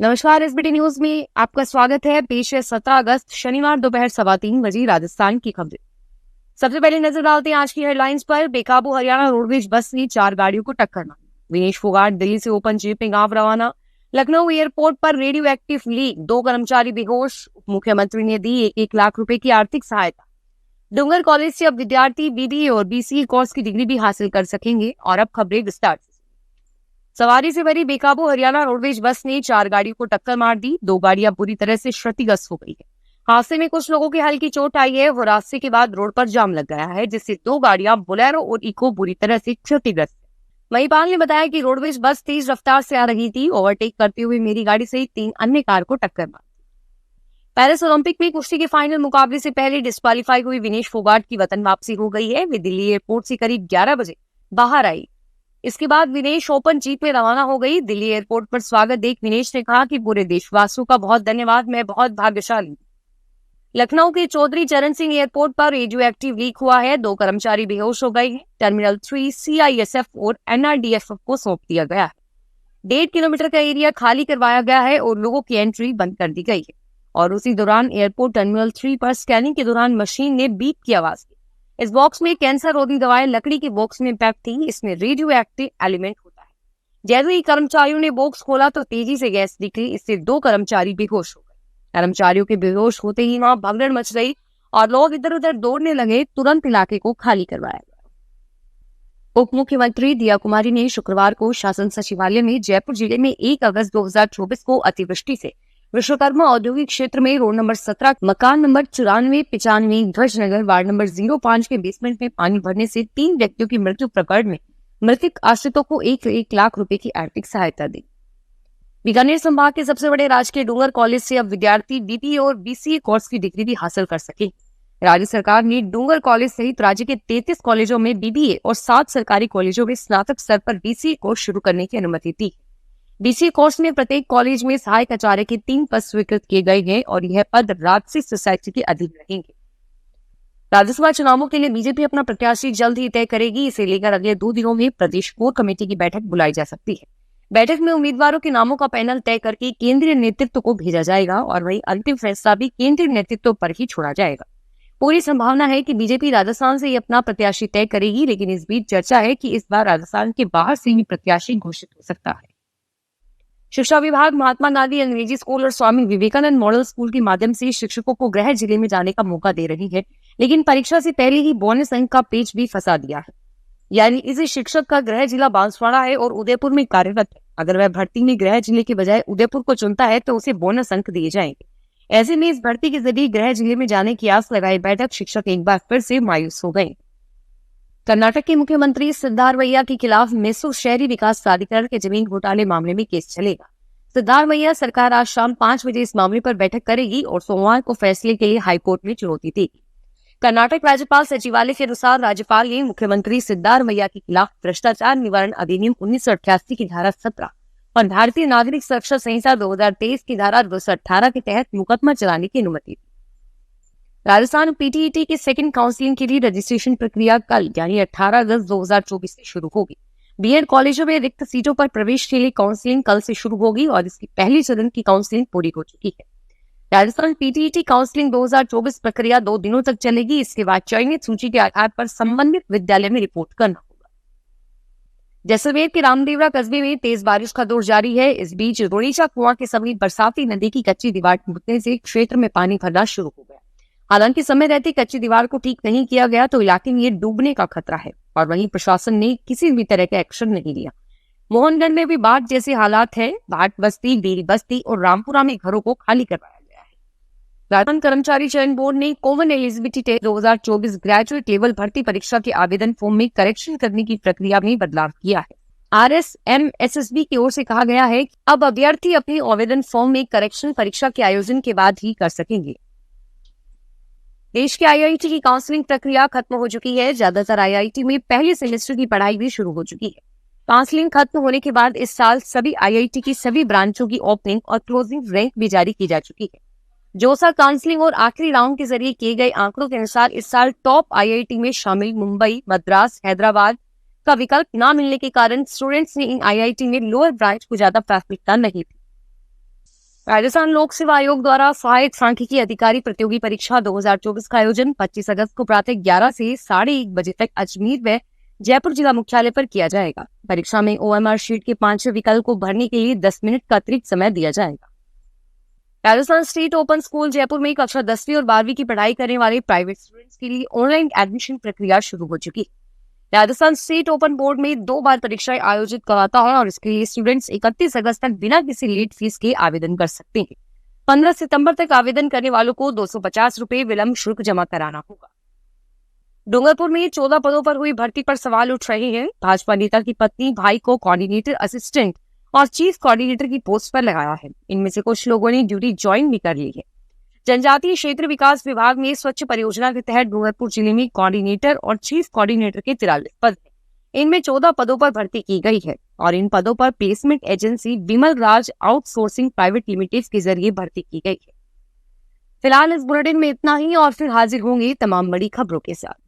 नमस्कार। SBT news में आपका स्वागत है। पेश है 17 अगस्त शनिवार दोपहर 3:15 राजस्थान की खबरें। सबसे पहले नजर डालते हैं आज की हेडलाइंस पर। बेकाबू हरियाणा रोडवेज बस ने 4 गाड़ियों को टक्कर मारी। विनेश फोगाट दिल्ली से ओपन जीप में गांव रवाना। लखनऊ एयरपोर्ट पर रेडियो एक्टिव लीक, 2 कर्मचारी बेहोश। मुख्यमंत्री ने दी 1-1 लाख रुपए की आर्थिक सहायता। डूंगर कॉलेज से अब विद्यार्थी बीबीए और बीसीए कोर्स की डिग्री भी हासिल कर सकेंगे। और अब खबरें विस्तार से। सवारी से भरी बेकाबू हरियाणा रोडवेज बस ने 4 गाड़ियों को टक्कर मार दी। 2 गाड़ियां पूरी तरह से क्षतिग्रस्त हो गई है। हादसे में कुछ लोगों की हल्की चोट आई है। वो हादसे के बाद रोड पर जाम लग गया है, जिससे 2 गाड़ियां बोलेरो और इको पूरी तरह से क्षतिग्रस्त है। महिपाल ने बताया कि रोडवेज बस तेज रफ्तार से आ रही थी। ओवरटेक करते हुए मेरी गाड़ी सहित 3 अन्य कार को टक्कर मारी। पेरिस ओलंपिक में कुश्ती के फाइनल मुकाबले से पहले डिस्क्वालीफाई हुई विनेश फोगाट की वतन वापसी हो गई है। वे दिल्ली एयरपोर्ट से करीब 11 बजे बाहर आई। इसके बाद विनेश ओपन जीप में रवाना हो गई। दिल्ली एयरपोर्ट पर स्वागत देख विनेश ने कहा कि पूरे देशवासियों का बहुत धन्यवाद, मैं बहुत भाग्यशाली। लखनऊ के चौधरी चरण सिंह एयरपोर्ट पर रेडियो एक्टिव लीक हुआ है। 2 कर्मचारी बेहोश हो गए हैं। टर्मिनल 3 CISF और NRDF को सौंप दिया गया है। 1.5 किलोमीटर का एरिया खाली करवाया गया है और लोगों की एंट्री बंद कर दी गई है। और उसी दौरान एयरपोर्ट टर्मिनल 3 पर स्कैनिंग के दौरान मशीन ने बीप की आवाज दी। इस बॉक्स में कैंसर रोधी दवाएं लकड़ी के बॉक्स में पैक थी। इसमें रेडियो एक्टिव एलिमेंट होता है। जैसे ही कर्मचारियों ने बॉक्स खोला तो तेजी से गैस निकली। इससे 2 कर्मचारी बेहोश हो गए। कर्मचारियों के बेहोश होते ही वहां भगदड़ मच गई और लोग इधर उधर दौड़ने लगे। तुरंत इलाके को खाली करवाया गया। उप मुख्यमंत्री दिया कुमारी ने शुक्रवार को शासन सचिवालय में जयपुर जिले में 1 अगस्त 2024 को अतिवृष्टि से विश्वकर्मा औद्योगिक क्षेत्र में रोड नंबर 17 मकान नंबर 94-95 ध्वजनगर वार्ड नंबर 05 के बेसमेंट में पानी भरने से 3 व्यक्तियों की मृत्यु प्रकरण में मृतक आश्रितों को 1-1 लाख रुपए की आर्थिक सहायता दी। बीकानेर संभाग के सबसे बड़े राजकीय डूंगर कॉलेज से अब विद्यार्थी बीबीए और बीसीए कोर्स की डिग्री भी हासिल कर सके। राज्य सरकार ने डूंगर कॉलेज सहित राज्य के 33 कॉलेजों में बीबीए और 7 सरकारी कॉलेजों में स्नातक स्तर पर बीसीए कोर्स शुरू करने की अनुमति दी। बीसीए कोर्स में प्रत्येक कॉलेज में सहायक आचार्य के 3 पद स्वीकृत किए गए हैं और यह पद राजसी सोसाइटी के अधीन रहेंगे। राज्यसभा चुनावों के लिए बीजेपी अपना प्रत्याशी जल्द ही तय करेगी। इसे लेकर अगले 2 दिनों में प्रदेश कोर कमेटी की बैठक बुलाई जा सकती है। बैठक में उम्मीदवारों के नामों का पैनल तय करके केंद्रीय नेतृत्व को भेजा जाएगा और वही अंतिम फैसला भी केंद्रीय नेतृत्व पर ही छोड़ा जाएगा। पूरी संभावना है कि बीजेपी राजस्थान से ही अपना प्रत्याशी तय करेगी, लेकिन इस बीच चर्चा है कि इस बार राजस्थान के बाहर से ही प्रत्याशी घोषित हो सकता है। शिक्षा विभाग महात्मा गांधी अंग्रेजी स्कूल और स्वामी विवेकानंद मॉडल स्कूल के माध्यम से शिक्षकों को गृह जिले में जाने का मौका दे रही है, लेकिन परीक्षा से पहले ही बोनस अंक का पेच भी फंसा दिया है। यानी इस शिक्षक का गृह जिला बांसवाड़ा है और उदयपुर में कार्यरत है। अगर वह भर्ती में गृह जिले के बजाय उदयपुर को चुनता है तो उसे बोनस अंक दिए जाएंगे। ऐसे में इस भर्ती के जरिए गृह जिले में जाने की आस लगाई बैठक शिक्षक एक बार फिर से मायूस हो गए। कर्नाटक के मुख्यमंत्री सिद्धारमैया के खिलाफ मैसूर शहरी विकास प्राधिकरण के जमीन घोटाले मामले में केस चलेगा। सिद्धारमैया सरकार आज शाम 5 बजे इस मामले पर बैठक करेगी और सोमवार को फैसले के लिए हाईकोर्ट में चुनौती देगी। कर्नाटक राज्यपाल सचिवालय के अनुसार राज्यपाल ने मुख्यमंत्री सिद्धारमैया के खिलाफ भ्रष्टाचार निवारण अधिनियम 1988 की धारा 17 और भारतीय नागरिक सुरक्षा संहिता 2023 की धारा 218 के तहत मुकदमा चलाने की अनुमति दी। राजस्थान पीटीईटी के सेकंड काउंसलिंग के लिए रजिस्ट्रेशन प्रक्रिया कल यानी 18 अगस्त 2024 से शुरू होगी। बीएड कॉलेजों में रिक्त सीटों पर प्रवेश के लिए काउंसलिंग कल से शुरू होगी और इसकी पहली चरण की काउंसलिंग पूरी हो चुकी है। राजस्थान पीटीईटी काउंसलिंग 2024 प्रक्रिया 2 दिनों तक चलेगी। इसके बाद चयनित सूची के आधार पर संबंधित विद्यालय में रिपोर्ट करना होगा। जैसलमेर के रामदेवरा कस्बे में तेज बारिश का दौर जारी है। इस बीच रोड़ीचा कुआं के समीप बरसाती नदी की कच्ची दीवार टूटने से क्षेत्र में पानी भरना शुरू हो गया। हालांकि समय रहते कच्ची दीवार को ठीक नहीं किया गया तो इलाके में ये डूबने का खतरा है और वहीं प्रशासन ने किसी भी तरह का एक्शन नहीं लिया। मोहनगढ़ में भी बाढ़ जैसे हालात है। भाट बस्ती, डेरी बस्ती और रामपुरा में घरों को खाली करवाया गया है। राजस्थान कर्मचारी चयन बोर्ड ने common eligibility test 2024 graduate level भर्ती परीक्षा के आवेदन फॉर्म में करेक्शन करने की प्रक्रिया में बदलाव किया है। RSMSSB की ओर से कहा गया है कि अब अभ्यर्थी अपने आवेदन फॉर्म में करेक्शन परीक्षा के आयोजन के बाद ही कर सकेंगे। देश के आईआईटी की काउंसलिंग प्रक्रिया खत्म हो चुकी है। ज्यादातर आईआईटी में पहले सेमेस्टर की पढ़ाई भी शुरू हो चुकी है। काउंसलिंग खत्म होने के बाद इस साल सभी आईआईटी की सभी ब्रांचों की ओपनिंग और क्लोजिंग रैंक भी जारी की जा चुकी है। जोसा काउंसलिंग और आखिरी राउंड के जरिए किए गए आंकड़ों के अनुसार इस साल टॉप आईआईटी में शामिल मुंबई, मद्रास, हैदराबाद का विकल्प न मिलने के कारण स्टूडेंट्स ने इन आईआईटी में लोअर ब्रांच को ज्यादा प्राथमिकता नहीं दी। राजस्थान लोक सेवा आयोग द्वारा सहायक सांख्यिकी अधिकारी प्रतियोगी परीक्षा 2024 का आयोजन 25 अगस्त को प्रातः 11 से 1:30 बजे तक अजमेर व जयपुर जिला मुख्यालय पर किया जाएगा। परीक्षा में OMR शीट के 5वें विकल्प को भरने के लिए 10 मिनट का अतिरिक्त समय दिया जाएगा। Rajasthan state open school Jaipur में कक्षा 10वीं और 12वीं की पढ़ाई करने वाले प्राइवेट स्टूडेंट्स के लिए ऑनलाइन एडमिशन प्रक्रिया शुरू हो चुकी है। राजस्थान स्टेट ओपन बोर्ड में 2 बार परीक्षाएं आयोजित करवाता है और इसके लिए स्टूडेंट्स 31 अगस्त तक बिना किसी लेट फीस के आवेदन कर सकते हैं। 15 सितंबर तक आवेदन करने वालों को 250 रुपए विलंब शुल्क जमा कराना होगा। डूंगरपुर में 14 पदों पर हुई भर्ती पर सवाल उठ रहे हैं। भाजपा नेता की पत्नी भाई को कोऑर्डिनेटर, असिस्टेंट और चीफ कोऑर्डिनेटर की पोस्ट पर लगाया है। इनमें से कुछ लोगों ने ड्यूटी ज्वाइन भी कर ली है। जनजातीय क्षेत्र विकास विभाग में स्वच्छ परियोजना के तहत डूंगरपुर जिले में कोऑर्डिनेटर और चीफ कोऑर्डिनेटर के 43 पद हैं। इनमें 14 पदों पर भर्ती की गई है और इन पदों पर प्लेसमेंट एजेंसी विमल राज आउटसोर्सिंग प्राइवेट लिमिटेड के जरिए भर्ती की गई है। फिलहाल इस बुलेटिन में इतना ही और फिर हाजिर होंगे तमाम बड़ी खबरों के साथ।